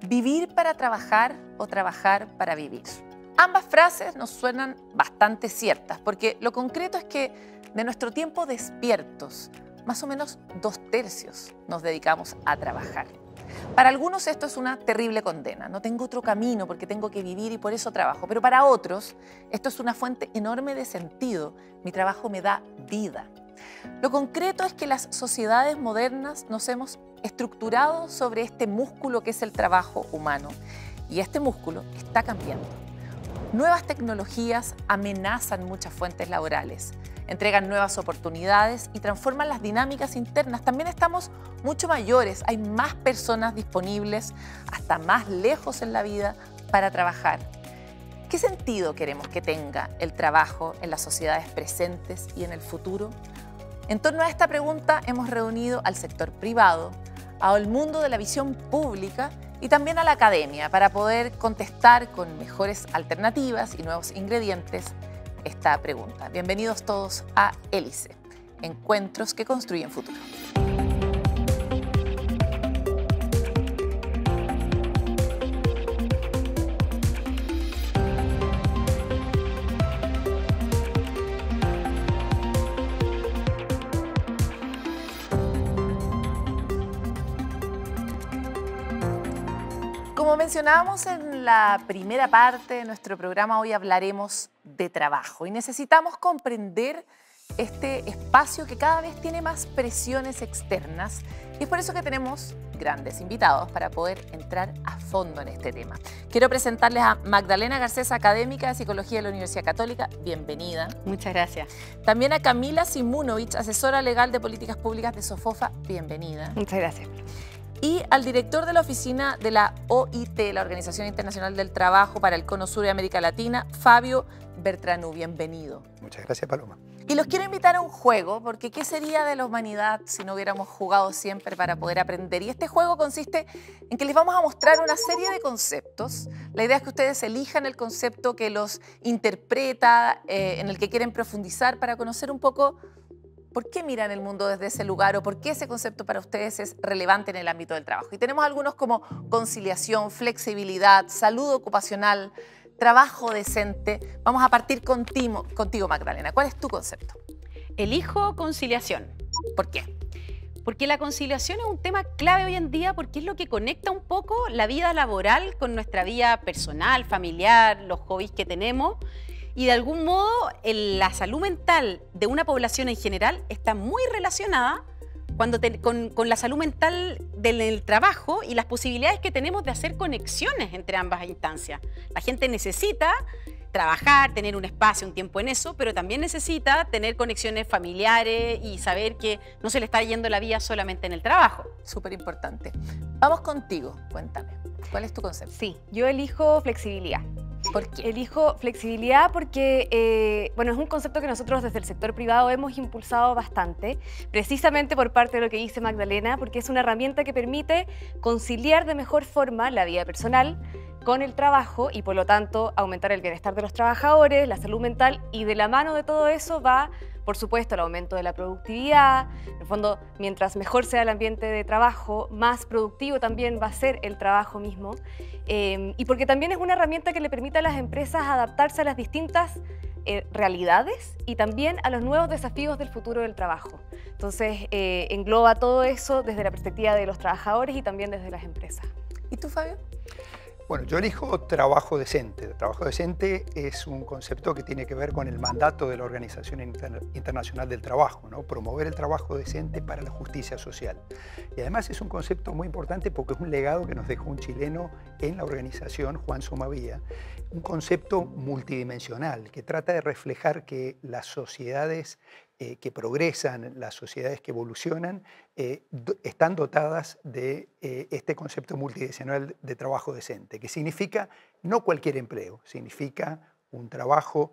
¿Vivir para trabajar o trabajar para vivir? Ambas frases nos suenan bastante ciertas, porque lo concreto es que de nuestro tiempo despiertos, más o menos 2/3 nos dedicamos a trabajar. Para algunos esto es una terrible condena, no tengo otro camino porque tengo que vivir y por eso trabajo, pero para otros esto es una fuente enorme de sentido, mi trabajo me da vida. Lo concreto es que las sociedades modernas nos hemos estructurado sobre este músculo que es el trabajo humano y este músculo está cambiando. Nuevas tecnologías amenazan muchas fuentes laborales, entregan nuevas oportunidades y transforman las dinámicas internas. También estamos mucho mayores, hay más personas disponibles, hasta más lejos en la vida, para trabajar. ¿Qué sentido queremos que tenga el trabajo en las sociedades presentes y en el futuro? En torno a esta pregunta hemos reunido al sector privado, al mundo de la visión pública y también a la academia para poder contestar con mejores alternativas y nuevos ingredientes esta pregunta. Bienvenidos todos a Hélice, encuentros que construyen futuro. Como mencionábamos en la primera parte de nuestro programa, hoy hablaremos de trabajo y necesitamos comprender este espacio que cada vez tiene más presiones externas y es por eso que tenemos grandes invitados para poder entrar a fondo en este tema. Quiero presentarles a Magdalena Garcés, académica de Psicología de la Universidad Católica. Bienvenida. Muchas gracias. También a Camila Simunovich, asesora legal de políticas públicas de Sofofa. Bienvenida. Muchas gracias. Y al director de la oficina de la OIT, la Organización Internacional del Trabajo para el Cono Sur y América Latina, Fabio Bertranú. Bienvenido. Muchas gracias, Paloma. Y los quiero invitar a un juego, porque ¿qué sería de la humanidad si no hubiéramos jugado siempre para poder aprender? Y este juego consiste en que les vamos a mostrar una serie de conceptos. La idea es que ustedes elijan el concepto que los interpreta, en el que quieren profundizar para conocer un poco ¿por qué miran el mundo desde ese lugar o por qué ese concepto para ustedes es relevante en el ámbito del trabajo? Y tenemos algunos como conciliación, flexibilidad, salud ocupacional, trabajo decente. Vamos a partir contigo, Magdalena. ¿Cuál es tu concepto? Elijo conciliación. ¿Por qué? Porque la conciliación es un tema clave hoy en día porque es lo que conecta un poco la vida laboral con nuestra vida personal, familiar, los hobbies que tenemos. Y de algún modo la salud mental de una población en general está muy relacionada con la salud mental del trabajo y las posibilidades que tenemos de hacer conexiones entre ambas instancias. La gente necesita trabajar, tener un espacio, un tiempo en eso, pero también necesita tener conexiones familiares y saber que no se le está yendo la vida solamente en el trabajo. Súper importante. Vamos contigo, cuéntame. ¿Cuál es tu concepto? Sí, yo elijo flexibilidad. ¿Por qué? Elijo flexibilidad porque, bueno, es un concepto que nosotros desde el sector privado hemos impulsado bastante, precisamente por parte de lo que dice Magdalena, porque es una herramienta que permite conciliar de mejor forma la vida personal con el trabajo y por lo tanto aumentar el bienestar de los trabajadores, la salud mental y de la mano de todo eso va, por supuesto, el aumento de la productividad. En el fondo, mientras mejor sea el ambiente de trabajo, más productivo también va a ser el trabajo mismo. Y porque también es una herramienta que le permite a las empresas adaptarse a las distintas realidades y también a los nuevos desafíos del futuro del trabajo. Entonces, engloba todo eso desde la perspectiva de los trabajadores y también desde las empresas. ¿Y tú, Fabio? Bueno, yo elijo trabajo decente. Trabajo decente es un concepto que tiene que ver con el mandato de la Organización Internacional del Trabajo, ¿no? Promover el trabajo decente para la justicia social. Y además es un concepto muy importante porque es un legado que nos dejó un chileno en la organización, Juan Somavía, un concepto multidimensional que trata de reflejar que las sociedades que progresan, las sociedades que evolucionan, están dotadas de este concepto multidimensional de trabajo decente, que significa no cualquier empleo, significa un trabajo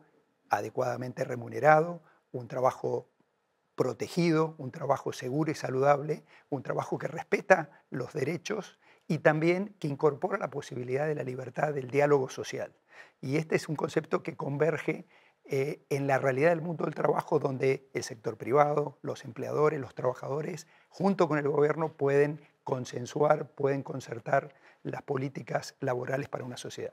adecuadamente remunerado, un trabajo protegido, un trabajo seguro y saludable, un trabajo que respeta los derechos y también que incorpora la posibilidad de la libertad del diálogo social. Y este es un concepto que converge en la realidad del mundo del trabajo, donde el sector privado, los empleadores, los trabajadores, junto con el gobierno, pueden consensuar, pueden concertar las políticas laborales para una sociedad.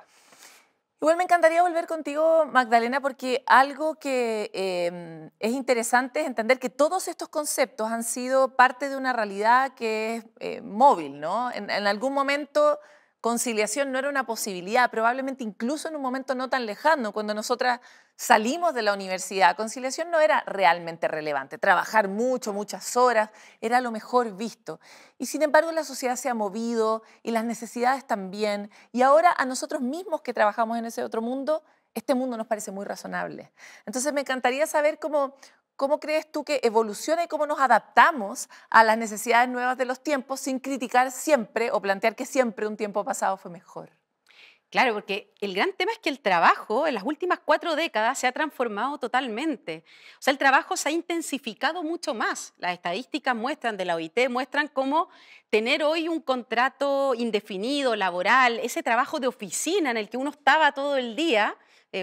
Igual me encantaría volver contigo, Magdalena, porque algo que es interesante es entender que todos estos conceptos han sido parte de una realidad que es móvil, ¿no? En algún momento conciliación no era una posibilidad, probablemente incluso en un momento no tan lejano, cuando nosotras salimos de la universidad, conciliación no era realmente relevante. Trabajar mucho, muchas horas, era lo mejor visto. Y sin embargo la sociedad se ha movido y las necesidades también. Y ahora a nosotros mismos que trabajamos en ese otro mundo, este mundo nos parece muy razonable. Entonces me encantaría saber cómo crees tú que evoluciona y cómo nos adaptamos a las necesidades nuevas de los tiempos sin criticar siempre o plantear que siempre un tiempo pasado fue mejor. Claro, porque el gran tema es que el trabajo en las últimas 4 décadas se ha transformado totalmente. O sea, el trabajo se ha intensificado mucho más. Las estadísticas muestran, de la OIT, muestran cómo tener hoy un contrato indefinido, laboral, ese trabajo de oficina en el que uno estaba todo el día,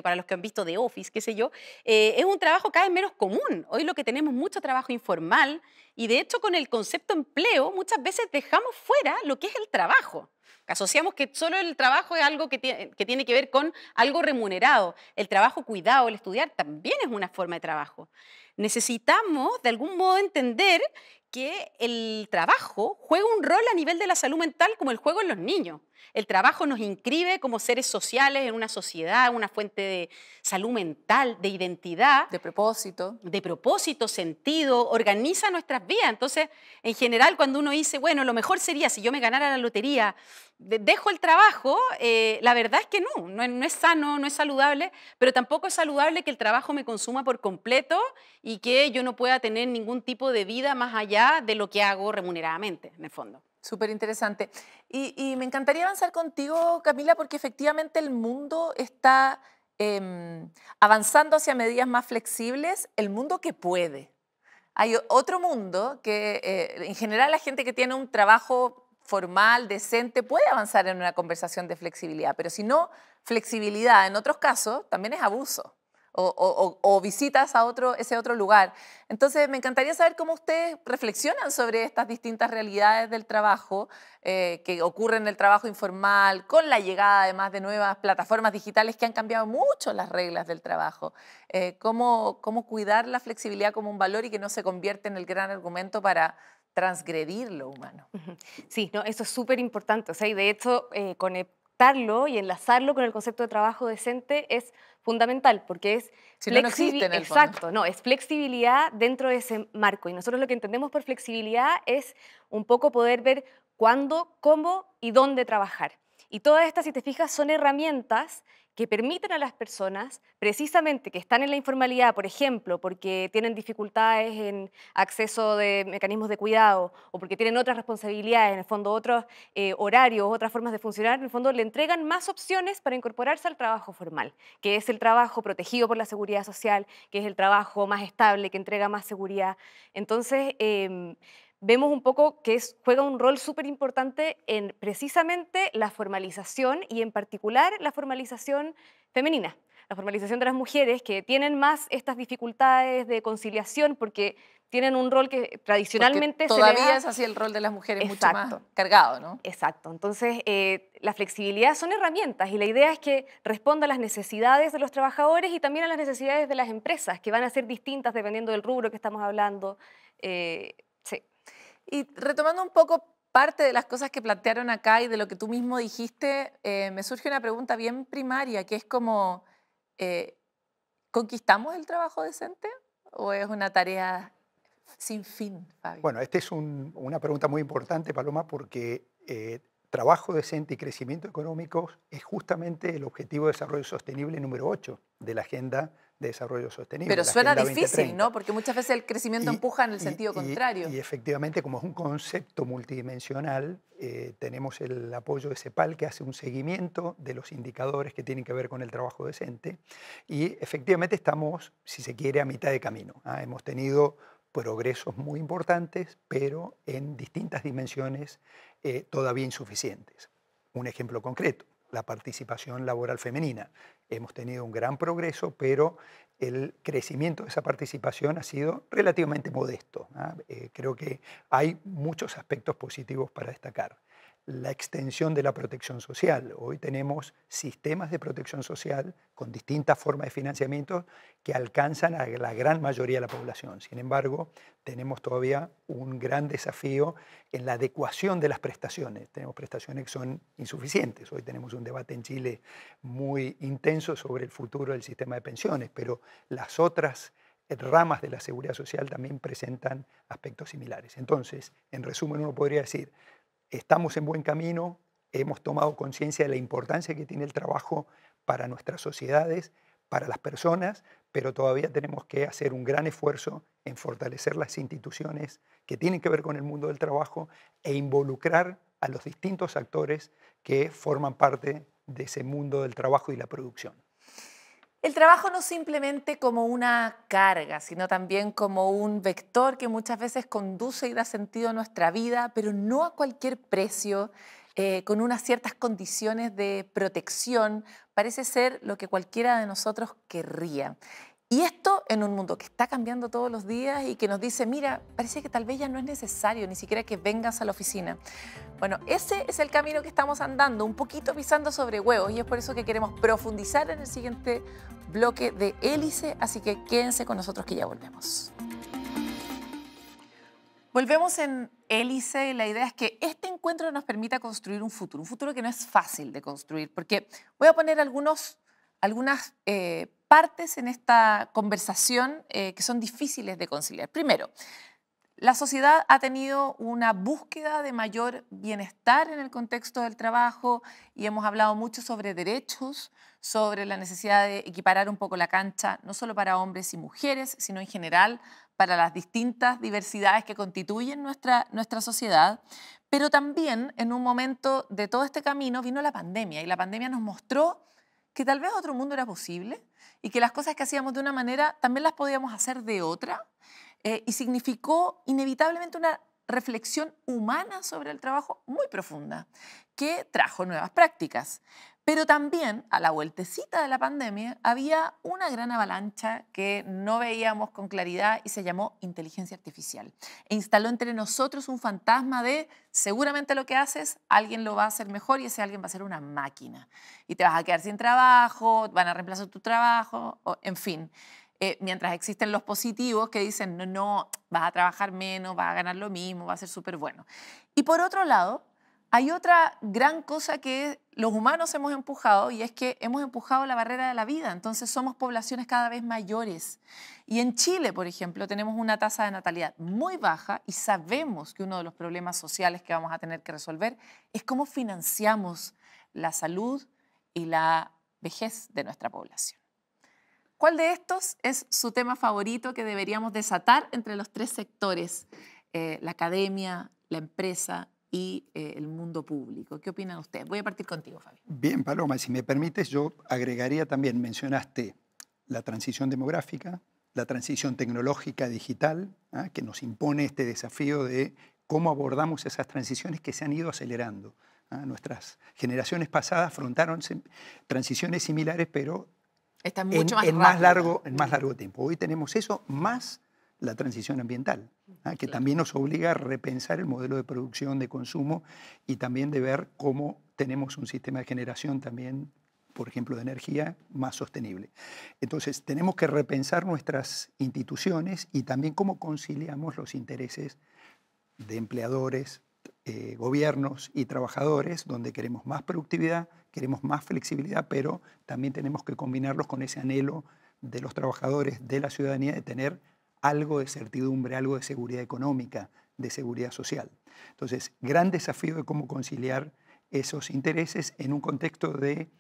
para los que han visto The Office, qué sé yo, es un trabajo cada vez menos común. Hoy lo que tenemos es mucho trabajo informal y de hecho con el concepto empleo muchas veces dejamos fuera lo que es el trabajo. Asociamos que solo el trabajo es algo que tiene que ver con algo remunerado. El trabajo cuidado, el estudiar, también es una forma de trabajo. Necesitamos, de algún modo, entender que el trabajo juega un rol a nivel de la salud mental como el juego en los niños. El trabajo nos inscribe como seres sociales en una sociedad, una fuente de salud mental, de identidad. De propósito. De propósito, sentido, organiza nuestras vidas. Entonces, en general, cuando uno dice, bueno, lo mejor sería si yo me ganara la lotería, dejo el trabajo, la verdad es que no es sano, no es saludable, pero tampoco es saludable que el trabajo me consuma por completo y que yo no pueda tener ningún tipo de vida más allá de lo que hago remuneradamente, en el fondo. Súper interesante. Y me encantaría avanzar contigo, Camila, porque efectivamente el mundo está avanzando hacia medidas más flexibles, el mundo que puede. Hay otro mundo que en general la gente que tiene un trabajo formal, decente, puede avanzar en una conversación de flexibilidad, pero si no, flexibilidad en otros casos también es abuso. O visitas a ese otro lugar. Entonces, me encantaría saber cómo ustedes reflexionan sobre estas distintas realidades del trabajo que ocurren en el trabajo informal, con la llegada además de nuevas plataformas digitales que han cambiado mucho las reglas del trabajo. Cómo cuidar la flexibilidad como un valor y que no se convierte en el gran argumento para transgredir lo humano. Sí, no, eso es súper importante. O sea, y de hecho, conectarlo y enlazarlo con el concepto de trabajo decente es fundamental, porque es si no existe en el fondo. Exacto, no, es flexibilidad dentro de ese marco. Y nosotros lo que entendemos por flexibilidad es un poco poder ver cuándo, cómo y dónde trabajar. Y todas estas, si te fijas, son herramientas que permiten a las personas, precisamente que están en la informalidad, por ejemplo, porque tienen dificultades en acceso de mecanismos de cuidado o porque tienen otras responsabilidades, en el fondo otros horarios, otras formas de funcionar, en el fondo le entregan más opciones para incorporarse al trabajo formal, que es el trabajo protegido por la seguridad social, que es el trabajo más estable, que entrega más seguridad. Entonces, vemos un poco que juega un rol súper importante en precisamente la formalización y en particular la formalización femenina, la formalización de las mujeres que tienen más estas dificultades de conciliación porque tienen un rol que tradicionalmente todavía es así el rol de las mujeres. Exacto. Mucho más cargado, ¿no? Exacto. Entonces, la flexibilidad son herramientas y la idea es que responda a las necesidades de los trabajadores y también a las necesidades de las empresas, que van a ser distintas dependiendo del rubro que estamos hablando. Sí. Y retomando un poco parte de las cosas que plantearon acá y de lo que tú mismo dijiste, me surge una pregunta bien primaria, que es como, ¿conquistamos el trabajo decente o es una tarea sin fin, Fabio? Bueno, esta es una pregunta muy importante, Paloma, porque trabajo decente y crecimiento económico es justamente el objetivo de desarrollo sostenible número 8 de la Agenda de Desarrollo Sostenible. Pero suena difícil, ¿no? Porque muchas veces el crecimiento empuja en el sentido contrario. Y efectivamente, como es un concepto multidimensional, tenemos el apoyo de CEPAL que hace un seguimiento de los indicadores que tienen que ver con el trabajo decente y efectivamente estamos, si se quiere, a mitad de camino. Hemos tenido progresos muy importantes, pero en distintas dimensiones todavía insuficientes. Un ejemplo concreto. la participación laboral femenina. Hemos tenido un gran progreso, pero el crecimiento de esa participación ha sido relativamente modesto. Creo que hay muchos aspectos positivos para destacar. La extensión de la protección social. Hoy tenemos sistemas de protección social con distintas formas de financiamiento que alcanzan a la gran mayoría de la población. Sin embargo, tenemos todavía un gran desafío en la adecuación de las prestaciones. Tenemos prestaciones que son insuficientes. Hoy tenemos un debate en Chile muy intenso sobre el futuro del sistema de pensiones, pero las otras ramas de la seguridad social también presentan aspectos similares. Entonces, en resumen, uno podría decir, estamos en buen camino, hemos tomado conciencia de la importancia que tiene el trabajo para nuestras sociedades, para las personas, pero todavía tenemos que hacer un gran esfuerzo en fortalecer las instituciones que tienen que ver con el mundo del trabajo e involucrar a los distintos actores que forman parte de ese mundo del trabajo y la producción. El trabajo no simplemente como una carga, sino también como un vector que muchas veces conduce y da sentido a nuestra vida, pero no a cualquier precio, con unas ciertas condiciones de protección. Parece ser lo que cualquiera de nosotros querría. Y esto en un mundo que está cambiando todos los días y que nos dice, mira, parece que tal vez ya no es necesario ni siquiera que vengas a la oficina. Bueno, ese es el camino que estamos andando, un poquito pisando sobre huevos, y es por eso que queremos profundizar en el siguiente bloque de Hélice, así que quédense con nosotros que ya volvemos. Volvemos en Hélice y la idea es que este encuentro nos permita construir un futuro que no es fácil de construir, porque voy a poner algunas partes en esta conversación que son difíciles de conciliar. Primero, la sociedad ha tenido una búsqueda de mayor bienestar en el contexto del trabajo y hemos hablado mucho sobre derechos, sobre la necesidad de equiparar un poco la cancha, no solo para hombres y mujeres, sino en general para las distintas diversidades que constituyen nuestra sociedad. Pero también en un momento de todo este camino vino la pandemia y la pandemia nos mostró que tal vez otro mundo era posible y que las cosas que hacíamos de una manera también las podíamos hacer de otra, y significó inevitablemente una reflexión humana sobre el trabajo muy profunda, que trajo nuevas prácticas. Pero también, a la vueltecita de la pandemia, había una gran avalancha que no veíamos con claridad y se llamó inteligencia artificial. E instaló entre nosotros un fantasma de seguramente lo que haces, alguien lo va a hacer mejor y ese alguien va a ser una máquina. Y te vas a quedar sin trabajo, van a reemplazar tu trabajo, en fin. Mientras existen los positivos que dicen, no, vas a trabajar menos, vas a ganar lo mismo, va a ser súper bueno. Y por otro lado, hay otra gran cosa que los humanos hemos empujado y es que hemos empujado la barrera de la vida. Entonces somos poblaciones cada vez mayores. Y en Chile, por ejemplo, tenemos una tasa de natalidad muy baja y sabemos que uno de los problemas sociales que vamos a tener que resolver es cómo financiamos la salud y la vejez de nuestra población. ¿Cuál de estos es su tema favorito que deberíamos desatar entre los tres sectores, la academia, la empresa y el mundo público? ¿Qué opinan ustedes? Voy a partir contigo, Fabi. Bien, Paloma, si me permites, yo agregaría también, mencionaste la transición demográfica, la transición tecnológica digital, que nos impone este desafío de cómo abordamos esas transiciones que se han ido acelerando. Nuestras generaciones pasadas afrontaron transiciones similares, pero Está mucho en más largo tiempo. Hoy tenemos eso más la transición ambiental, que también nos obliga a repensar el modelo de producción, de consumo y también de ver cómo tenemos un sistema de generación también, por ejemplo, de energía más sostenible. Entonces, tenemos que repensar nuestras instituciones y también cómo conciliamos los intereses de empleadores, gobiernos y trabajadores, donde queremos más productividad, queremos más flexibilidad, pero también tenemos que combinarlos con ese anhelo de los trabajadores, de la ciudadanía, de tener algo de certidumbre, algo de seguridad económica, de seguridad social. Entonces, gran desafío de cómo conciliar esos intereses en un contexto de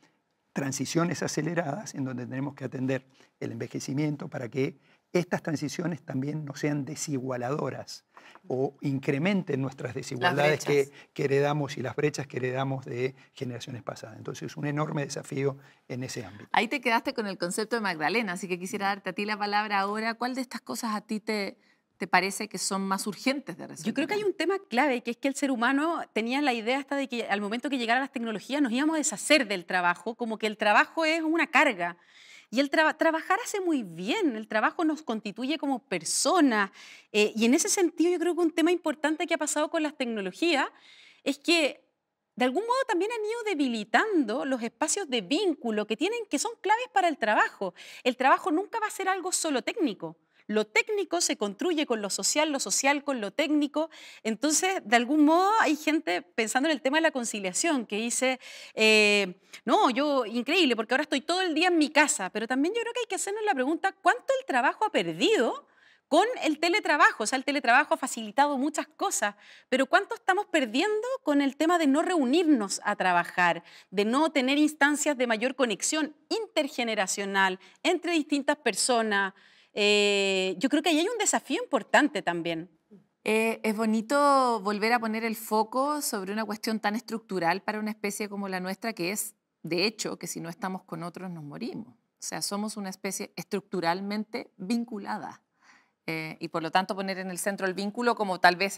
transiciones aceleradas, en donde tenemos que atender el envejecimiento para que estas transiciones también no sean desigualadoras o incrementen nuestras desigualdades que heredamos y las brechas que heredamos de generaciones pasadas. Entonces, es un enorme desafío en ese ámbito. Ahí te quedaste con el concepto de Magdalena, así que quisiera darte a ti la palabra ahora. ¿Cuál de estas cosas a ti te te parece que son más urgentes de resolver? Yo creo que hay un tema clave, que es que el ser humano tenía la idea hasta de que al momento que llegaran las tecnologías nos íbamos a deshacer del trabajo, como que el trabajo es una carga. Y el trabajar hace muy bien, el trabajo nos constituye como personas. Y en ese sentido yo creo que un tema importante que ha pasado con las tecnologías es que de algún modo también han ido debilitando los espacios de vínculo que son claves para el trabajo. El trabajo nunca va a ser algo solo técnico. Lo técnico se construye con lo social con lo técnico. Entonces, de algún modo, hay gente pensando en el tema de la conciliación que dice, no, increíble, porque ahora estoy todo el día en mi casa. Pero también yo creo que hay que hacernos la pregunta, ¿cuánto el trabajo ha perdido con el teletrabajo? O sea, el teletrabajo ha facilitado muchas cosas, pero ¿cuánto estamos perdiendo con el tema de no reunirnos a trabajar, de no tener instancias de mayor conexión intergeneracional entre distintas personas? Yo creo que ahí hay un desafío importante también. Es bonito volver a poner el foco sobre una cuestión tan estructural para una especie como la nuestra, que es, de hecho, que si no estamos con otros nos morimos. O sea, somos una especie estructuralmente vinculada. Y por lo tanto poner en el centro el vínculo como tal vez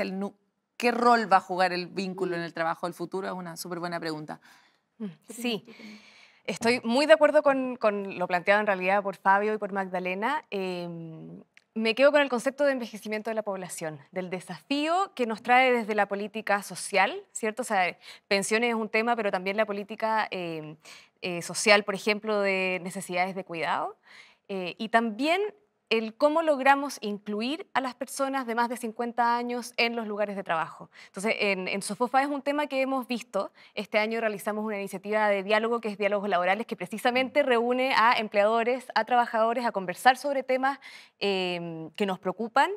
¿qué rol va a jugar el vínculo en el trabajo del futuro? Es una súper buena pregunta. Sí. Estoy muy de acuerdo con lo planteado en realidad por Fabio y por Magdalena. Me quedo con el concepto de envejecimiento de la población, del desafío que nos trae desde la política social, ¿cierto? O sea, pensiones es un tema, pero también la política social, por ejemplo, de necesidades de cuidado. Y también el cómo logramos incluir a las personas de más de 50 años en los lugares de trabajo. Entonces, en Sofofa es un tema que hemos visto. Este año realizamos una iniciativa de diálogo, que es Diálogos Laborales, que precisamente reúne a empleadores, a trabajadores, a conversar sobre temas que nos preocupan.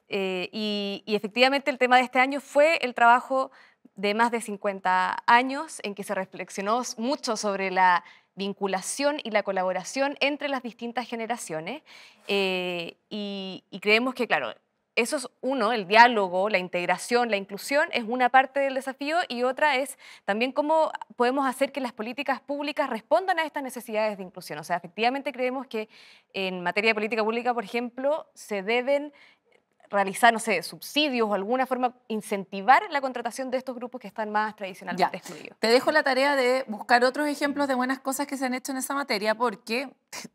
Y efectivamente el tema de este año fue el trabajo de más de 50 años, en que se reflexionó mucho sobre la vinculación y la colaboración entre las distintas generaciones y creemos que, claro, eso es uno, el diálogo, la integración, la inclusión es una parte del desafío y otra es también cómo podemos hacer que las políticas públicas respondan a estas necesidades de inclusión. O sea, efectivamente creemos que en materia de política pública, por ejemplo, se deben realizar, no sé, subsidios o alguna forma incentivar la contratación de estos grupos que están más tradicionalmente excluidos. Te dejo la tarea de buscar otros ejemplos de buenas cosas que se han hecho en esa materia porque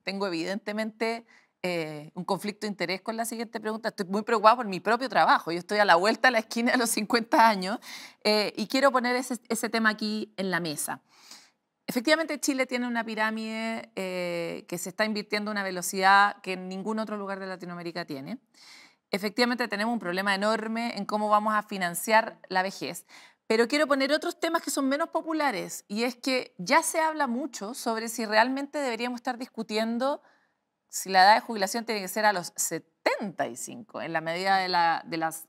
tengo evidentemente un conflicto de interés con la siguiente pregunta. Estoy muy preocupada por mi propio trabajo. Yo estoy a la vuelta a la esquina de los 50 años y quiero poner ese tema aquí en la mesa. Efectivamente, Chile tiene una pirámide que se está invirtiendo a una velocidad que en ningún otro lugar de Latinoamérica tiene. Efectivamente tenemos un problema enorme en cómo vamos a financiar la vejez, pero quiero poner otros temas que son menos populares y es que ya se habla mucho sobre si realmente deberíamos estar discutiendo si la edad de jubilación tiene que ser a los 75, en la medida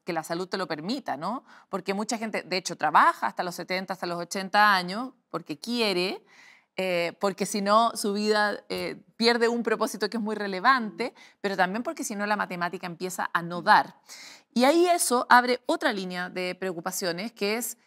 que la salud te lo permita, ¿no? Porque mucha gente, de hecho, trabaja hasta los 70, hasta los 80 años porque quiere, porque si no su vida pierde un propósito que es muy relevante, pero también porque si no la matemática empieza a no dar. Y ahí eso abre otra línea de preocupaciones, que es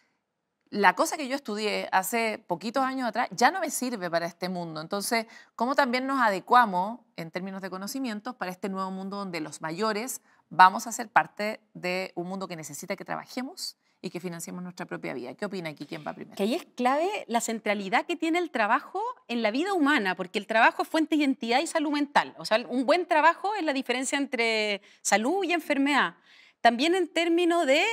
la cosa que yo estudié hace poquitos años atrás ya no me sirve para este mundo. Entonces, ¿cómo también nos adecuamos en términos de conocimientos para este nuevo mundo donde los mayores vamos a ser parte de un mundo que necesita que trabajemos y que financiemos nuestra propia vida? ¿Qué opina aquí? ¿Quién va primero? Que ahí es clave la centralidad que tiene el trabajo en la vida humana, porque el trabajo es fuente de identidad y salud mental. O sea, un buen trabajo es la diferencia entre salud y enfermedad. También en términos de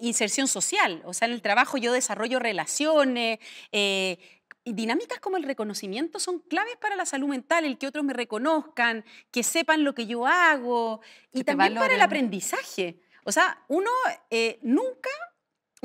inserción social. O sea, en el trabajo yo desarrollo relaciones, y dinámicas como el reconocimiento son claves para la salud mental, el que otros me reconozcan, que sepan lo que yo hago, y también para el aprendizaje. O sea, uno nunca...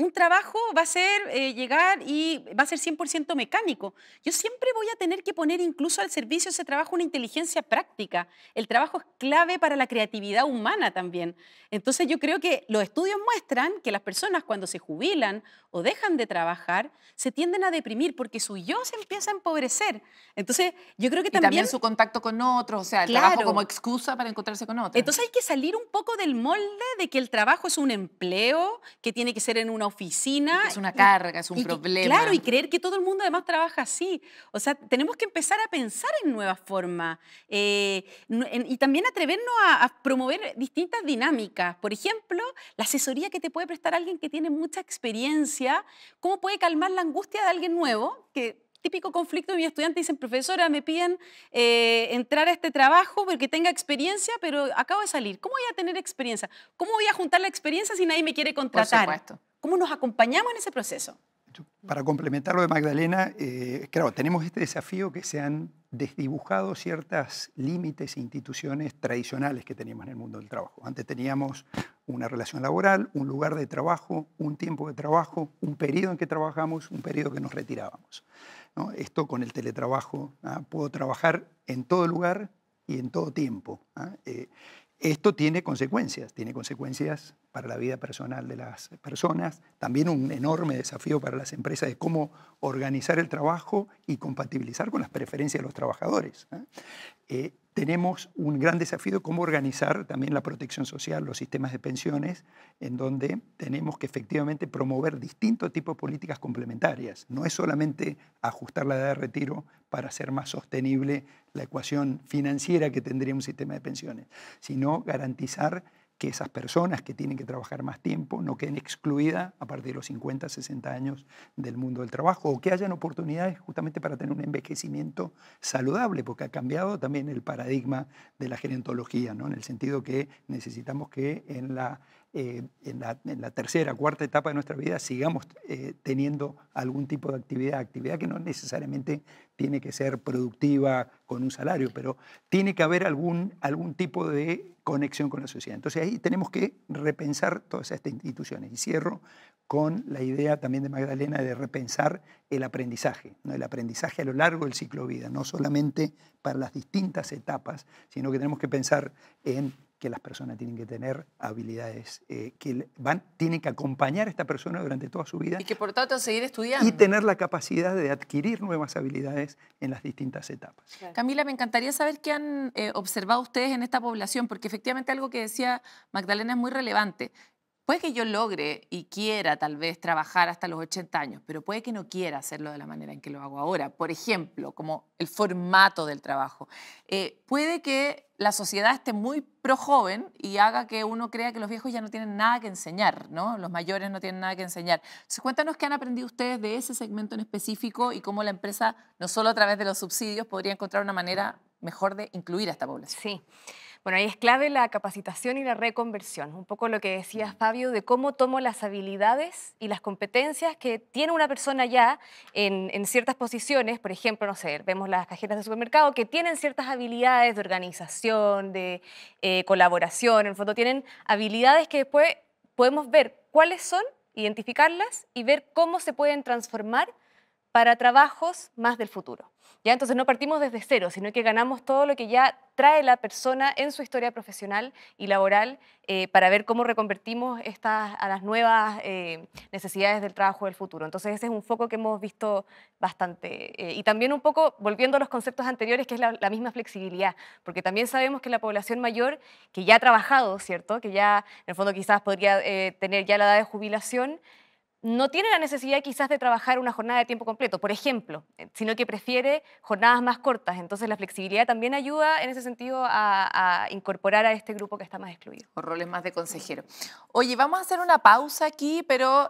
Un trabajo va a ser llegar y va a ser 100% mecánico. Yo siempre voy a tener que poner incluso al servicio de ese trabajo una inteligencia práctica. El trabajo es clave para la creatividad humana también. Entonces yo creo que los estudios muestran que las personas cuando se jubilan o dejan de trabajar, se tienden a deprimir porque su yo se empieza a empobrecer. Entonces, yo creo que también su contacto con otros, o sea, el trabajo como excusa para encontrarse con otros. Entonces hay que salir un poco del molde de que el trabajo es un empleo, que tiene que ser en una oficina. Es una carga, es un problema. Claro, y creer que todo el mundo además trabaja así. O sea, tenemos que empezar a pensar en nuevas formas y también atrevernos a promover distintas dinámicas. Por ejemplo, la asesoría que te puede prestar alguien que tiene mucha experiencia, cómo puede calmar la angustia de alguien nuevo, que típico conflicto de mis estudiantes, dicen, profesora, me piden entrar a este trabajo porque tenga experiencia, pero acabo de salir. ¿Cómo voy a tener experiencia? ¿Cómo voy a juntar la experiencia si nadie me quiere contratar? Por supuesto. ¿Cómo nos acompañamos en ese proceso? Para complementar lo de Magdalena, claro, tenemos este desafío que se han desdibujado ciertos límites e instituciones tradicionales que teníamos en el mundo del trabajo. Antes teníamos una relación laboral, un lugar de trabajo, un tiempo de trabajo, un periodo en que trabajamos, un periodo que nos retirábamos, ¿no? Esto con el teletrabajo, puedo trabajar en todo lugar y en todo tiempo. Esto tiene consecuencias para la vida personal de las personas, también un enorme desafío para las empresas de cómo organizar el trabajo y compatibilizar con las preferencias de los trabajadores. Tenemos un gran desafío de cómo organizar también la protección social, los sistemas de pensiones, en donde tenemos que efectivamente promover distintos tipos de políticas complementarias. No es solamente ajustar la edad de retiro para hacer más sostenible la ecuación financiera que tendría un sistema de pensiones, sino garantizar que esas personas que tienen que trabajar más tiempo no queden excluidas a partir de los 50, 60 años del mundo del trabajo, o que hayan oportunidades justamente para tener un envejecimiento saludable, porque ha cambiado también el paradigma de la gerontología, ¿no? En el sentido que necesitamos que en la tercera, cuarta etapa de nuestra vida sigamos teniendo algún tipo de actividad que no necesariamente tiene que ser productiva con un salario, pero tiene que haber algún tipo de conexión con la sociedad. Entonces ahí tenemos que repensar todas estas instituciones. Y cierro con la idea también de Magdalena de repensar el aprendizaje, ¿no? El aprendizaje a lo largo del ciclo de vida, no solamente para las distintas etapas, sino que tenemos que pensar en que las personas tienen que tener habilidades tienen que acompañar a esta persona durante toda su vida. Y que por tanto seguir estudiando. Y tener la capacidad de adquirir nuevas habilidades en las distintas etapas. Claro. Camila, me encantaría saber qué han observado ustedes en esta población, porque efectivamente algo que decía Magdalena es muy relevante. Puede que yo logre y quiera tal vez trabajar hasta los 80 años, pero puede que no quiera hacerlo de la manera en que lo hago ahora. Por ejemplo, como el formato del trabajo. Puede que la sociedad esté muy pro joven y haga que uno crea que los viejos ya no tienen nada que enseñar, ¿no? Los mayores no tienen nada que enseñar. Entonces, cuéntanos qué han aprendido ustedes de ese segmento en específico y cómo la empresa, no solo a través de los subsidios, podría encontrar una manera mejor de incluir a esta población. Sí. Bueno, ahí es clave la capacitación y la reconversión. Un poco lo que decía Fabio de cómo tomo las habilidades y las competencias que tiene una persona ya en ciertas posiciones. Por ejemplo, no sé, vemos las cajeras de supermercado que tienen ciertas habilidades de organización, de colaboración. En el fondo tienen habilidades que después podemos ver cuáles son, identificarlas y ver cómo se pueden transformar para trabajos más del futuro. ¿Ya? Entonces no partimos desde cero, sino que ganamos todo lo que ya trae la persona en su historia profesional y laboral para ver cómo reconvertimos a las nuevas necesidades del trabajo del futuro. Entonces ese es un foco que hemos visto bastante. Y también un poco, volviendo a los conceptos anteriores, que es la misma flexibilidad, porque también sabemos que la población mayor, que ya ha trabajado, ¿cierto? Que ya en el fondo quizás podría tener ya la edad de jubilación, no tiene la necesidad quizás de trabajar una jornada de tiempo completo, por ejemplo, sino que prefiere jornadas más cortas. Entonces la flexibilidad también ayuda en ese sentido a incorporar a este grupo que está más excluido. O roles más de consejero. Oye, vamos a hacer una pausa aquí, pero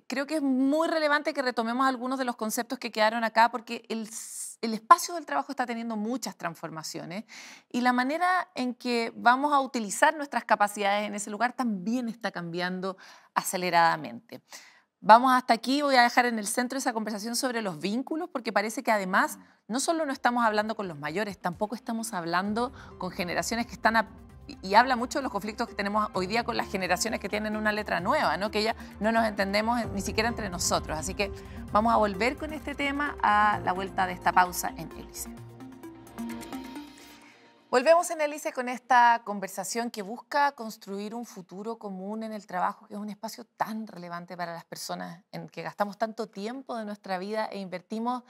creo que es muy relevante que retomemos algunos de los conceptos que quedaron acá, porque el espacio del trabajo está teniendo muchas transformaciones y la manera en que vamos a utilizar nuestras capacidades en ese lugar también está cambiando aceleradamente. Vamos hasta aquí, voy a dejar en el centro esa conversación sobre los vínculos, porque parece que además no solo no estamos hablando con los mayores, tampoco estamos hablando con generaciones que están y habla mucho de los conflictos que tenemos hoy día con las generaciones que tienen una letra nueva, ¿no? Que ya no nos entendemos ni siquiera entre nosotros. Así que vamos a volver con este tema a la vuelta de esta pausa en Hélice. Volvemos en Hélice con esta conversación que busca construir un futuro común en el trabajo, que es un espacio tan relevante para las personas, en que gastamos tanto tiempo de nuestra vida e invertimos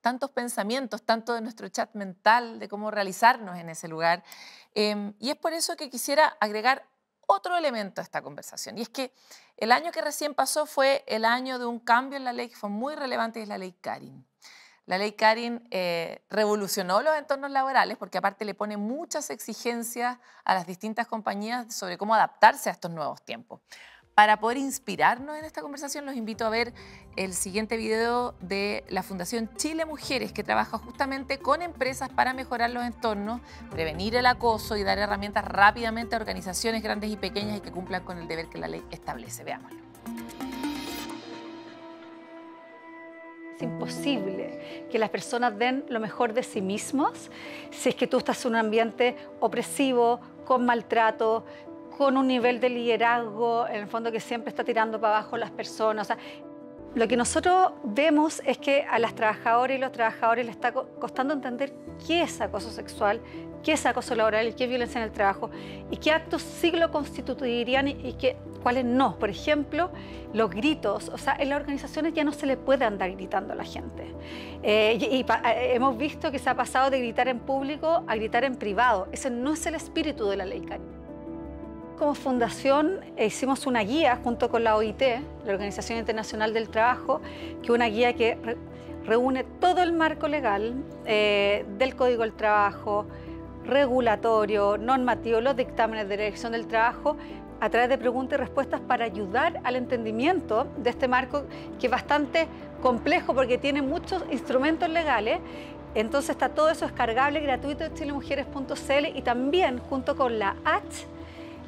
tantos pensamientos, tanto de nuestro chat mental, de cómo realizarnos en ese lugar. Y es por eso que quisiera agregar otro elemento a esta conversación, y es que el año que recién pasó fue el año de un cambio en la ley que fue muy relevante, y es la ley Karin. La ley Karin revolucionó los entornos laborales porque aparte le pone muchas exigencias a las distintas compañías sobre cómo adaptarse a estos nuevos tiempos. Para poder inspirarnos en esta conversación, los invito a ver el siguiente video de la Fundación Chile Mujeres, que trabaja justamente con empresas para mejorar los entornos, prevenir el acoso y dar herramientas rápidamente a organizaciones grandes y pequeñas y que cumplan con el deber que la ley establece. Veámoslo. Es imposible que las personas den lo mejor de sí mismos si es que tú estás en un ambiente opresivo, con maltrato, con un nivel de liderazgo, en el fondo que siempre está tirando para abajo las personas. O sea, lo que nosotros vemos es que a las trabajadoras y los trabajadores les está costando entender qué es acoso sexual, qué es acoso laboral y qué es violencia en el trabajo y qué actos sí lo constituirían y cuáles no. Por ejemplo, los gritos. O sea, en las organizaciones ya no se le puede andar gritando a la gente. Hemos visto que se ha pasado de gritar en público a gritar en privado. Ese no es el espíritu de la ley Karin. Como fundación hicimos una guía junto con la OIT, la Organización Internacional del Trabajo, que es una guía que reúne todo el marco legal del Código del Trabajo, regulatorio, normativo, los dictámenes de la Dirección del Trabajo, a través de preguntas y respuestas para ayudar al entendimiento de este marco, que es bastante complejo porque tiene muchos instrumentos legales. Entonces está todo eso descargable, gratuito de chilemujeres.cl, y también junto con la H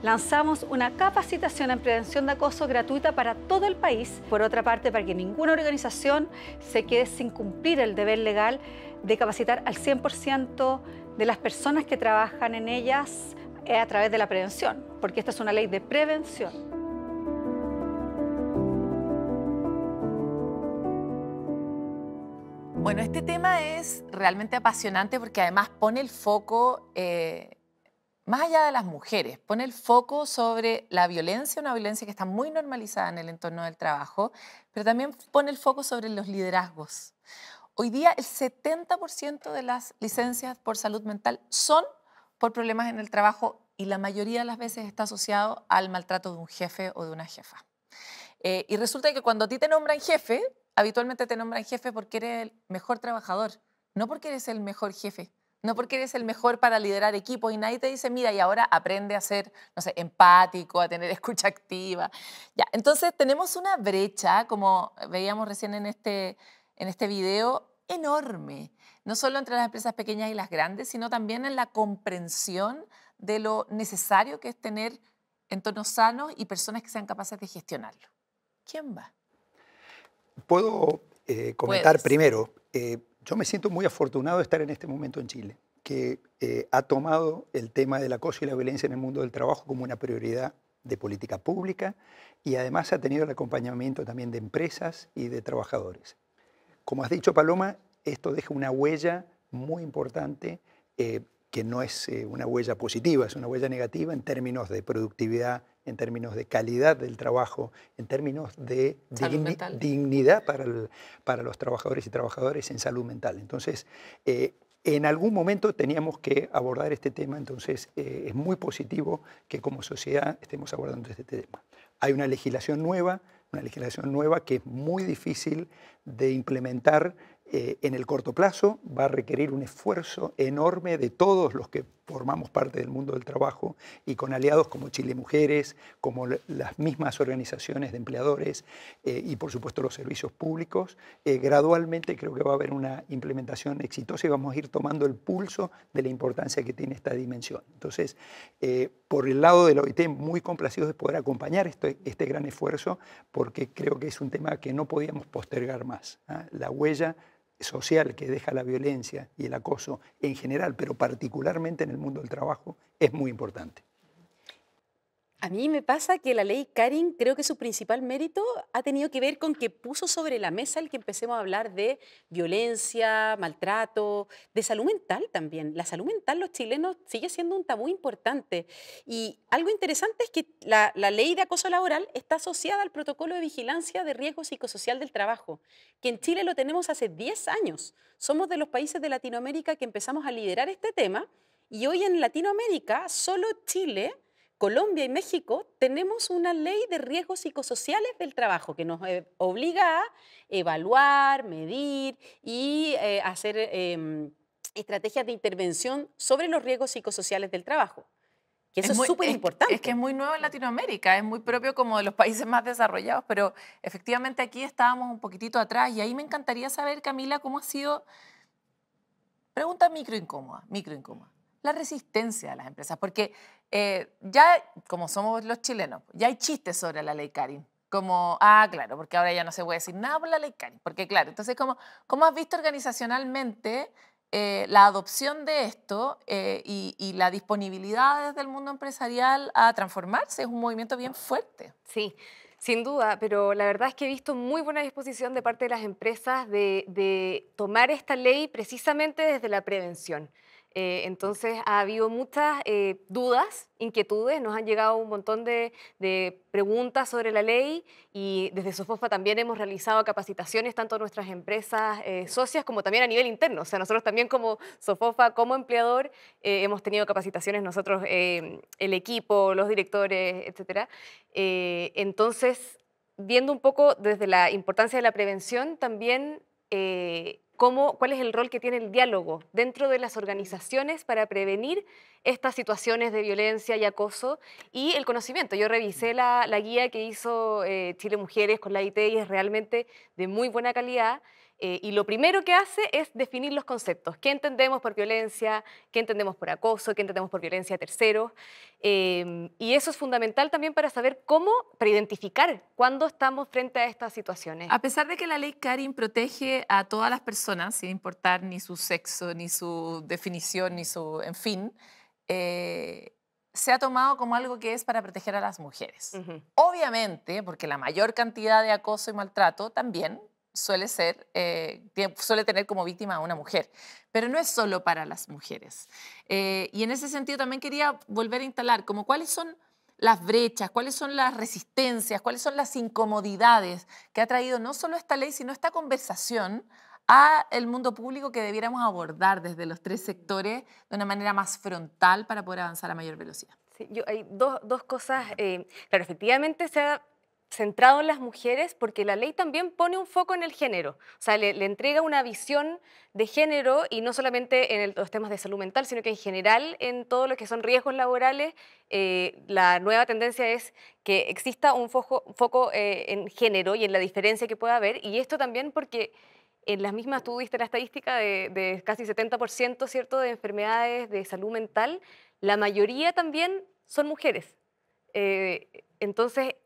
lanzamos una capacitación en prevención de acoso gratuita para todo el país. Por otra parte, para que ninguna organización se quede sin cumplir el deber legal de capacitar al 100% de las personas que trabajan en ellas a través de la prevención, porque esta es una ley de prevención. Bueno, este tema es realmente apasionante porque además pone el foco, más allá de las mujeres, pone el foco sobre la violencia, una violencia que está muy normalizada en el entorno del trabajo, pero también pone el foco sobre los liderazgos. Hoy día el 70% de las licencias por salud mental son por problemas en el trabajo y la mayoría de las veces está asociado al maltrato de un jefe o de una jefa. Y resulta que cuando a ti te nombran jefe, habitualmente te nombran jefe porque eres el mejor trabajador, no porque eres el mejor jefe. No porque eres el mejor para liderar equipos y nadie te dice, mira, y ahora aprende a ser, no sé, empático, a tener escucha activa. Ya, entonces tenemos una brecha, como veíamos recién en este video, enorme. No solo entre las empresas pequeñas y las grandes, sino también en la comprensión de lo necesario que es tener entornos sanos y personas que sean capaces de gestionarlo. ¿Quién va? Puedo comentar Puedes. primero. Yo me siento muy afortunado de estar en este momento en Chile, que ha tomado el tema del acoso y la violencia en el mundo del trabajo como una prioridad de política pública y además ha tenido el acompañamiento también de empresas y de trabajadores. Como has dicho, Paloma, esto deja una huella muy importante, que no es una huella positiva, es una huella negativa en términos de productividad, en términos de calidad del trabajo, en términos de dignidad para los trabajadores y trabajadoras en salud mental. Entonces, en algún momento teníamos que abordar este tema, entonces es muy positivo que como sociedad estemos abordando este tema. Hay una legislación nueva que es muy difícil de implementar en el corto plazo, va a requerir un esfuerzo enorme de todos los que formamos parte del mundo del trabajo y con aliados como Chile Mujeres, como las mismas organizaciones de empleadores y por supuesto los servicios públicos. Gradualmente creo que va a haber una implementación exitosa y vamos a ir tomando el pulso de la importancia que tiene esta dimensión. Entonces, por el lado de la OIT, muy complacidos de poder acompañar este gran esfuerzo porque creo que es un tema que no podíamos postergar más. La huella social que deja la violencia y el acoso en general, pero particularmente en el mundo del trabajo, es muy importante. A mí me pasa que la ley Karin, creo que su principal mérito ha tenido que ver con que puso sobre la mesa el que empecemos a hablar de violencia, maltrato, de salud mental también. La salud mental, los chilenos, sigue siendo un tabú importante. Y algo interesante es que la ley de acoso laboral está asociada al protocolo de vigilancia de riesgo psicosocial del trabajo, que en Chile lo tenemos hace 10 años. Somos de los países de Latinoamérica que empezamos a liderar este tema, y hoy en Latinoamérica, solo Chile, Colombia y México tenemos una ley de riesgos psicosociales del trabajo que nos obliga a evaluar, medir y hacer estrategias de intervención sobre los riesgos psicosociales del trabajo. Que eso es súper importante. Es que es muy nuevo en Latinoamérica, es muy propio como de los países más desarrollados, pero efectivamente aquí estábamos un poquitito atrás y ahí me encantaría saber, Camila, cómo ha sido, pregunta micro incómoda, la resistencia de las empresas, porque ya, como somos los chilenos, ya hay chistes sobre la ley Karin, como, claro, porque ahora ya no se puede decir nada por la ley Karin, porque claro, entonces, ¿cómo has visto organizacionalmente la adopción de esto y la disponibilidad desde el mundo empresarial a transformarse? Es un movimiento bien fuerte. Sí, sin duda, pero la verdad es que he visto muy buena disposición de parte de las empresas de tomar esta ley precisamente desde la prevención. Entonces ha habido muchas dudas, inquietudes, nos han llegado un montón de preguntas sobre la ley y desde Sofofa también hemos realizado capacitaciones tanto a nuestras empresas socias como también a nivel interno. O sea, nosotros también como Sofofa, como empleador, hemos tenido capacitaciones nosotros, el equipo, los directores, etcétera. Entonces, viendo un poco desde la importancia de la prevención, también cuál es el rol que tiene el diálogo dentro de las organizaciones para prevenir estas situaciones de violencia y acoso y el conocimiento. Yo revisé la guía que hizo Chile Mujeres con la IT y es realmente de muy buena calidad. Y lo primero que hace es definir los conceptos. ¿Qué entendemos por violencia? ¿Qué entendemos por acoso? ¿Qué entendemos por violencia a terceros? Y eso es fundamental también para saber para identificar cuándo estamos frente a estas situaciones. A pesar de que la ley Karin protege a todas las personas, sin importar ni su sexo, ni su definición, en fin, se ha tomado como algo que es para proteger a las mujeres. Obviamente, porque la mayor cantidad de acoso y maltrato también suele tener como víctima a una mujer, pero no es solo para las mujeres. Y en ese sentido también quería volver a instalar como cuáles son las brechas, cuáles son las resistencias, cuáles son las incomodidades que ha traído no solo esta ley, sino esta conversación al mundo público que debiéramos abordar desde los tres sectores de una manera más frontal para poder avanzar a mayor velocidad. Sí, hay dos cosas. Claro, efectivamente se ha centrado en las mujeres porque la ley también pone un foco en el género, o sea, le entrega una visión de género y no solamente en los temas de salud mental, sino que en general en todo lo que son riesgos laborales, la nueva tendencia es que exista un foco en género y en la diferencia que pueda haber, y esto también porque en las mismas, tú viste la estadística de casi 70%, ¿cierto?, de enfermedades de salud mental, la mayoría también son mujeres. Entonces,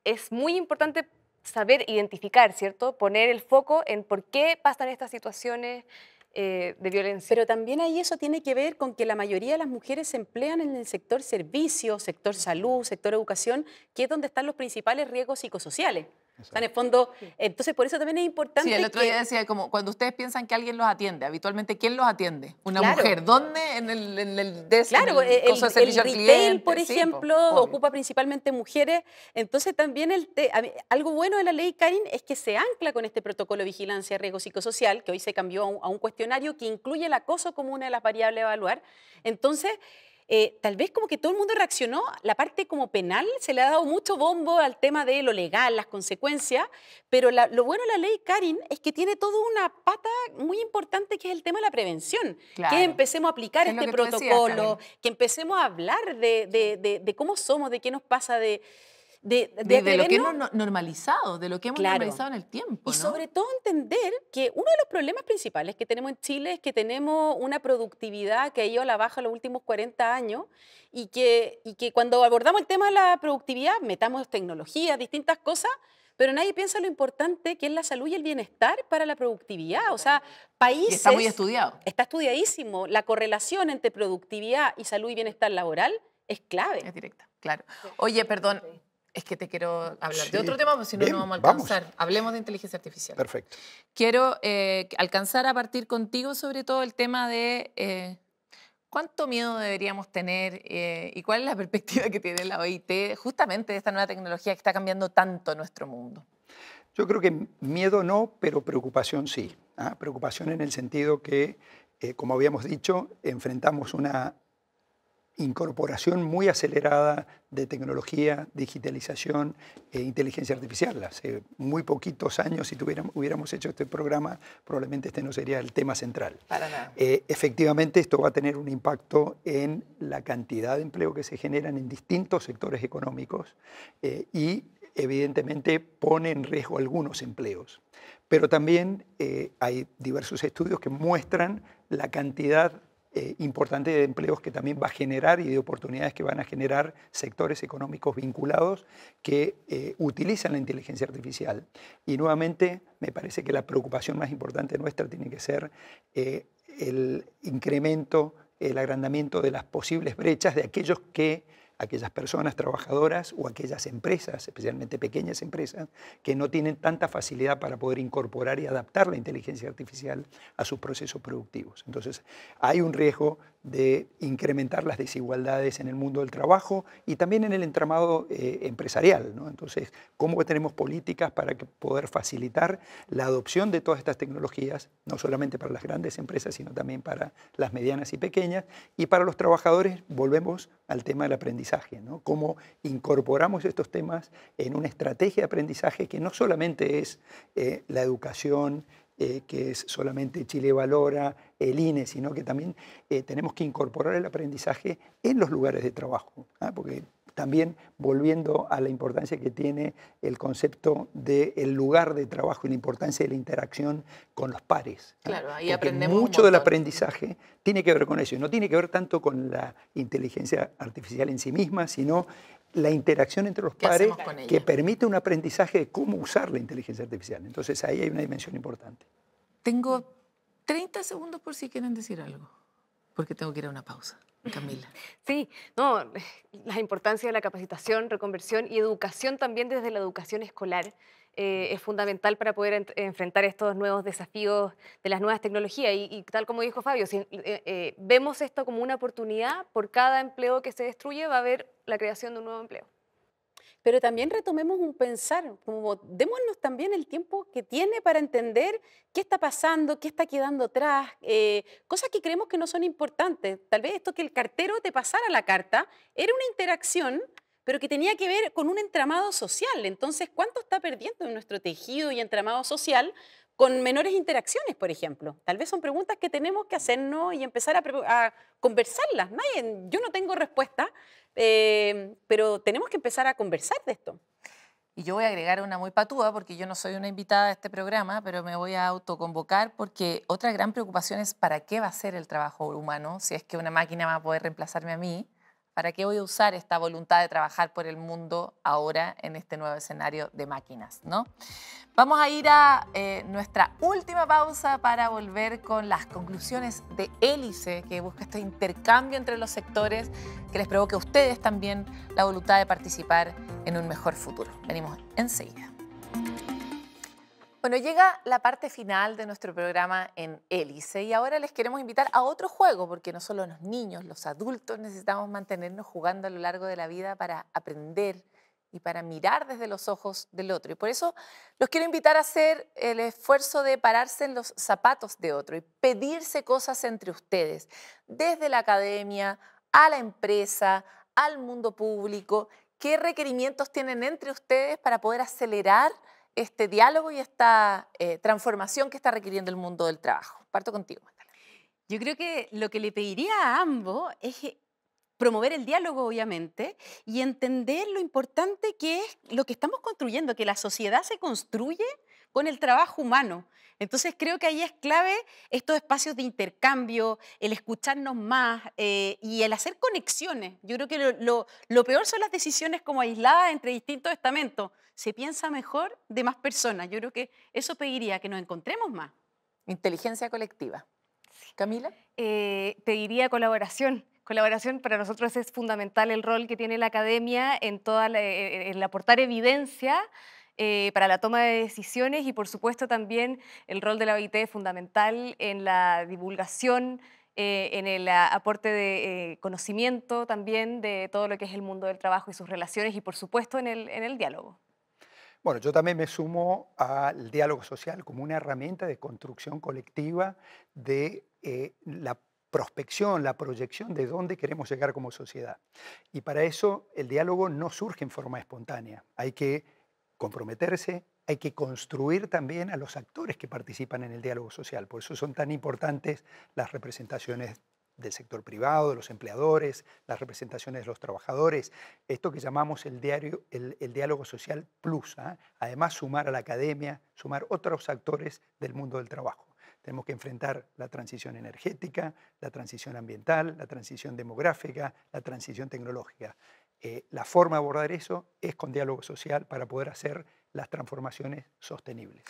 es muy importante saber identificar, ¿cierto? Poner el foco en por qué pasan estas situaciones de violencia. Pero también ahí eso tiene que ver con que la mayoría de las mujeres se emplean en el sector servicios, sector salud, sector educación, que es donde están los principales riesgos psicosociales. O sea, en el fondo, entonces por eso también es importante. Sí, el otro día decía, como cuando ustedes piensan que alguien los atiende, habitualmente, ¿quién los atiende? Una mujer. ¿Dónde? En el retail, por ejemplo, ocupa principalmente mujeres. Entonces también algo bueno de la ley Karin es que se ancla con este protocolo de vigilancia de riesgo psicosocial, que hoy se cambió a un cuestionario que incluye el acoso como una de las variables a evaluar. Entonces, tal vez como que todo el mundo reaccionó, la parte como penal se le ha dado mucho bombo al tema de lo legal, las consecuencias, pero lo bueno de la ley Karin es que tiene toda una pata muy importante que es el tema de la prevención, claro, que empecemos a aplicar este protocolo, que empecemos a hablar de cómo somos, de qué nos pasa, de lo que hemos normalizado, de lo que hemos normalizado en el tiempo. Y sobre todo entender que uno de los problemas principales que tenemos en Chile es que tenemos una productividad que ha ido a la baja los últimos 40 años y que cuando abordamos el tema de la productividad metamos tecnologías, distintas cosas, pero nadie piensa lo importante que es la salud y el bienestar para la productividad. O sea, países... Y está muy estudiado. Está estudiadísimo. La correlación entre productividad y salud y bienestar laboral es clave. Es directa, claro. Oye, perdón, es que te quiero hablar de Sí. otro tema, porque si no, Bien, no vamos a vamos. alcanzar. Hablemos de inteligencia artificial. Perfecto. Quiero alcanzar a partir contigo sobre todo el tema de cuánto miedo deberíamos tener y cuál es la perspectiva que tiene la OIT justamente de esta nueva tecnología que está cambiando tanto nuestro mundo. Yo creo que miedo no, pero preocupación sí. Preocupación en el sentido que, como habíamos dicho, enfrentamos una incorporación muy acelerada de tecnología, digitalización e inteligencia artificial. Hace muy poquitos años, si hubiéramos hecho este programa, probablemente este no sería el tema central. Para nada. Efectivamente, esto va a tener un impacto en la cantidad de empleo que se generan en distintos sectores económicos y evidentemente pone en riesgo algunos empleos. Pero también hay diversos estudios que muestran la cantidad importante de empleos que también va a generar y de oportunidades que van a generar sectores económicos vinculados que utilizan la inteligencia artificial. Y nuevamente me parece que la preocupación más importante nuestra tiene que ser el incremento, el agrandamiento de las posibles brechas de aquellas personas trabajadoras o aquellas empresas, especialmente pequeñas empresas, que no tienen tanta facilidad para poder incorporar y adaptar la inteligencia artificial a sus procesos productivos. Entonces, hay un riesgo de incrementar las desigualdades en el mundo del trabajo y también en el entramado empresarial, ¿no? Entonces, ¿cómo tenemos políticas para poder facilitar la adopción de todas estas tecnologías, no solamente para las grandes empresas, sino también para las medianas y pequeñas? Y para los trabajadores, volvemos al tema del aprendizaje, ¿no? Cómo incorporamos estos temas en una estrategia de aprendizaje que no solamente es la educación, que es solamente Chile Valora, el INE, sino que también tenemos que incorporar el aprendizaje en los lugares de trabajo, porque también volviendo a la importancia que tiene el concepto del lugar de trabajo y la importancia de la interacción con los pares. Claro, ahí porque aprendemos mucho un del montón. aprendizaje tiene que ver con eso, y no tiene que ver tanto con la inteligencia artificial en sí misma, sino la interacción entre los ¿Qué pares hacemos con ella? que permite un aprendizaje de cómo usar la inteligencia artificial. Entonces ahí hay una dimensión importante. Tengo 30 segundos por si quieren decir algo, porque tengo que ir a una pausa. Camila. Sí, no, la importancia de la capacitación, reconversión y educación también desde la educación escolar es fundamental para poder enfrentar estos nuevos desafíos de las nuevas tecnologías. Y tal como dijo Fabio, si vemos esto como una oportunidad, por cada empleo que se destruye va a haber la creación de un nuevo empleo. Pero también retomemos un pensar, como démonos también el tiempo que tiene para entender qué está pasando, qué está quedando atrás, cosas que creemos que no son importantes. Tal vez esto que el cartero te pasara la carta era una interacción, pero que tenía que ver con un entramado social. Entonces, ¿cuánto está perdiendo en nuestro tejido y entramado social con menores interacciones, por ejemplo? Tal vez son preguntas que tenemos que hacernos y empezar a conversarlas. Yo no tengo respuesta, pero tenemos que empezar a conversar de esto. Y yo voy a agregar una muy patúa, porque yo no soy una invitada a este programa, pero me voy a autoconvocar porque otra gran preocupación es ¿para qué va a ser el trabajo humano? Si es que una máquina va a poder reemplazarme a mí, ¿para qué voy a usar esta voluntad de trabajar por el mundo ahora en este nuevo escenario de máquinas, ¿no? Vamos a ir a nuestra última pausa para volver con las conclusiones de Hélice, que busca este intercambio entre los sectores que les provoque a ustedes también la voluntad de participar en un mejor futuro. Venimos enseguida. Bueno, llega la parte final de nuestro programa en Hélice y ahora les queremos invitar a otro juego, porque no solo los niños, los adultos necesitamos mantenernos jugando a lo largo de la vida para aprender y para mirar desde los ojos del otro. Y por eso los quiero invitar a hacer el esfuerzo de pararse en los zapatos de otro y pedirse cosas entre ustedes, desde la academia, a la empresa, al mundo público. ¿Qué requerimientos tienen entre ustedes para poder acelerar este diálogo y esta transformación que está requiriendo el mundo del trabajo? Parto contigo, Magdalena. Yo creo que lo que le pediría a ambos es promover el diálogo, obviamente, y entender lo importante que es lo que estamos construyendo, que la sociedad se construye con el trabajo humano. Entonces creo que ahí es clave estos espacios de intercambio, el escucharnos más y el hacer conexiones. Yo creo que lo peor son las decisiones como aisladas entre distintos estamentos. Se piensa mejor de más personas. Yo creo que eso pediría que nos encontremos más. Inteligencia colectiva. Camila. Pediría colaboración Colaboración para nosotros es fundamental el rol que tiene la academia en en aportar evidencia para la toma de decisiones y por supuesto también el rol de la OIT es fundamental en la divulgación, en el aporte de conocimiento también de todo lo que es el mundo del trabajo y sus relaciones y por supuesto en el diálogo. Bueno, yo también me sumo al diálogo social como una herramienta de construcción colectiva de la prospección, la proyección de dónde queremos llegar como sociedad. Y para eso el diálogo no surge en forma espontánea. Hay que comprometerse, hay que construir también a los actores que participan en el diálogo social. Por eso son tan importantes las representaciones del sector privado, de los empleadores, las representaciones de los trabajadores, esto que llamamos el diálogo social plus. Además, sumar a la academia, sumar otros actores del mundo del trabajo. Tenemos que enfrentar la transición energética, la transición ambiental, la transición demográfica, la transición tecnológica. La forma de abordar eso es con diálogo social para poder hacer las transformaciones sostenibles.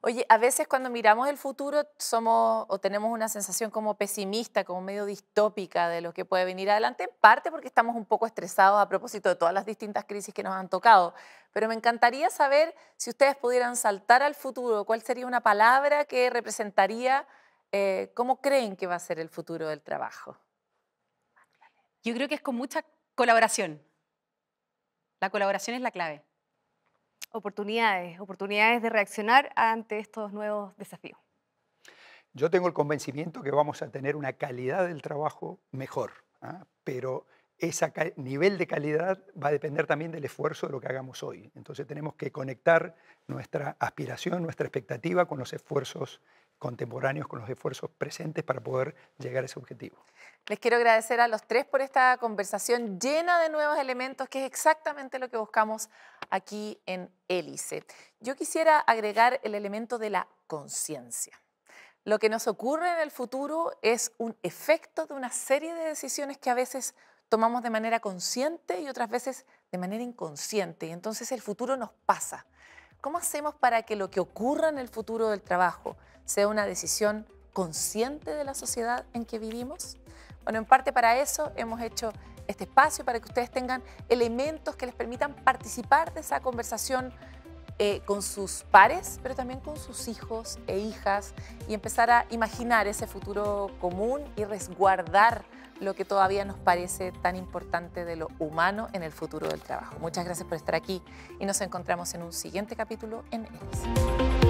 Oye, a veces cuando miramos el futuro somos o tenemos una sensación como pesimista, como medio distópica de lo que puede venir adelante, en parte porque estamos un poco estresados a propósito de todas las distintas crisis que nos han tocado. Pero me encantaría saber si ustedes pudieran saltar al futuro, ¿cuál sería una palabra que representaría cómo creen que va a ser el futuro del trabajo? Yo creo que es con mucha colaboración. La colaboración es la clave. Oportunidades de reaccionar ante estos nuevos desafíos. Yo tengo el convencimiento que vamos a tener una calidad del trabajo mejor, pero ese nivel de calidad va a depender también del esfuerzo de lo que hagamos hoy. Entonces tenemos que conectar nuestra aspiración, nuestra expectativa con los esfuerzos contemporáneos, con los esfuerzos presentes para poder llegar a ese objetivo. Les quiero agradecer a los tres por esta conversación llena de nuevos elementos, que es exactamente lo que buscamos aquí en Hélice. Yo quisiera agregar el elemento de la conciencia. Lo que nos ocurre en el futuro es un efecto de una serie de decisiones que a veces tomamos de manera consciente y otras veces de manera inconsciente. Y entonces el futuro nos pasa. ¿Cómo hacemos para que lo que ocurra en el futuro del trabajo sea una decisión consciente de la sociedad en que vivimos? Bueno, en parte para eso hemos hecho este espacio, para que ustedes tengan elementos que les permitan participar de esa conversación con sus pares, pero también con sus hijos e hijas, y empezar a imaginar ese futuro común y resguardar lo que todavía nos parece tan importante de lo humano en el futuro del trabajo. Muchas gracias por estar aquí y nos encontramos en un siguiente capítulo en Hélice.